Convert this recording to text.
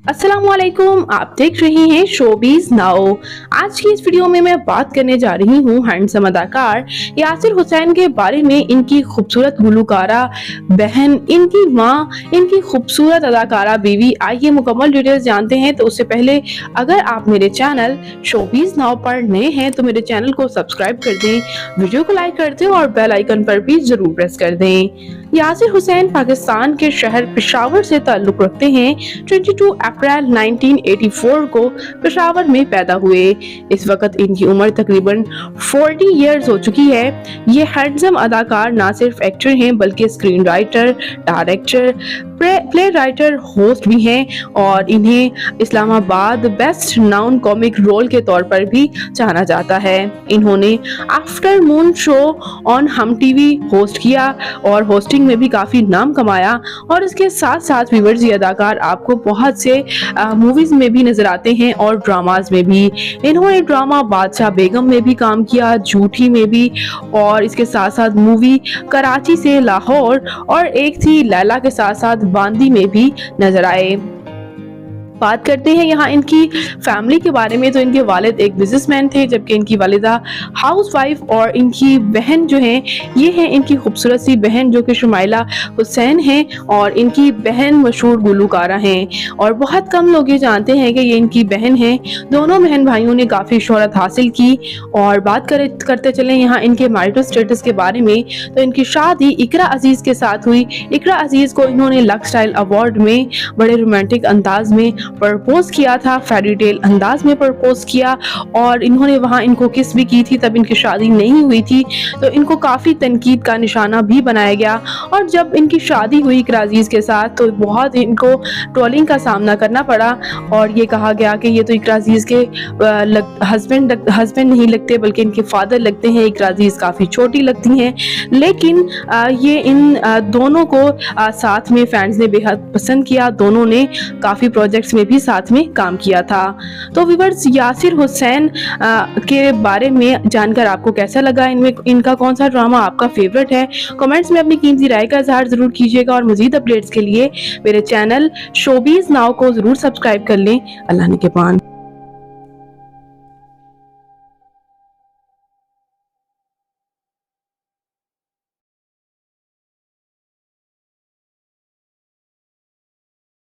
अस्सलामुअलैकुम, आप देख रहे हैं शोबीज नाउ। आज की इस वीडियो में मैं बात करने जा रही हूँ हैंडसम अदाकार यासिर हुसैन के बारे में। इनकी खूबसूरत गुलकारा बहन, इनकी माँ, इनकी खूबसूरत अदाकारा बीवी। आइए मुकम्मल डिटेल्स जानते हैं। तो उससे पहले अगर आप मेरे चैनल शोबीज नाउ पर नए हैं तो मेरे चैनल को सब्सक्राइब कर दें, वीडियो को लाइक कर दें और बेल आइकन पर भी जरूर प्रेस कर दें। यासिर हुसैन पाकिस्तान के शहर पेशावर से ताल्लुक रखते हैं। 22 अप्रैल 1984 को पेशावर में पैदा हुए। इस वक्त इनकी उम्र तकरीबन 40 इयर्स हो चुकी है। ये हैंडसम अदाकार ना सिर्फ एक्टर हैं बल्कि screen writer, director, play writer, host भी हैं और इन्हें Islamabad best known comic role के तौर पर भी जाना जाता है। इन्होंने after moon show on Hum TV host किया और होस्टिंग में भी काफी नाम कमाया। और इसके साथ साथ व्यूअर्स, ये अदाकार आपको बहुत से मूवीज में भी नजर आते हैं और ड्रामाज में भी। इन्होंने ड्रामा बादशाह बेगम में भी काम किया, झूठी में भी, और इसके साथ साथ मूवी कराची से लाहौर और एक थी लैला के साथ साथ बांदी में भी नजर आए। बात करते हैं यहाँ इनकी फैमिली के बारे में। तो इनके वालिद एक बिजनेसमैन थे जबकि इनकी वालिदा हाउसवाइफ, और इनकी बहन जो है ये है इनकी खूबसूरत सी बहन जो कि शुमाइला हुसैन है, और इनकी बहन मशहूर गुलकारा हैं और बहुत कम लोग ये जानते हैं कि ये इनकी बहन है। दोनों बहन भाइयों ने काफ़ी शोहरत हासिल की। और बात करते चलें यहाँ इनके मैरिटल स्टेटस के बारे में। तो इनकी शादी इकरा अजीज़ के साथ हुई। इकरा अजीज़ को इन्होंने लक स्टाइल अवार्ड में बड़े रोमांटिक अंदाज में प्रपोज किया था, फेरी टेल अंदाज में प्रपोज किया, और इन्होंने वहां इनको किस भी की थी। तब इनकी शादी नहीं हुई थी तो इनको काफी तनकीद का निशाना भी बनाया गया। और जब इनकी शादी हुई इकरा अजीज के साथ तो बहुत इनको ट्रोलिंग का सामना करना पड़ा और ये कहा गया कि ये तो इकरा अजीज के हस्बैंड नहीं लगते बल्कि इनके फादर लगते हैं। इकरा अजीज काफी छोटी लगती हैं, लेकिन ये इन दोनों को साथ में फैंस ने बेहद पसंद किया। दोनों ने काफी प्रोजेक्ट्स में भी साथ में काम किया था। तो व्यूअर्स, यासिर हुसैन के बारे में जानकर आपको कैसा लगा? इनमें इनका कौन सा ड्रामा आपका फेवरेट है? कमेंट्स में अपनी कीमती राय का इजहार जरूर कीजिएगा और मजीद अपडेट्स के लिए मेरे चैनल शोबीज नाउ को जरूर सब्सक्राइब कर लें। अल्लाह ने के पान।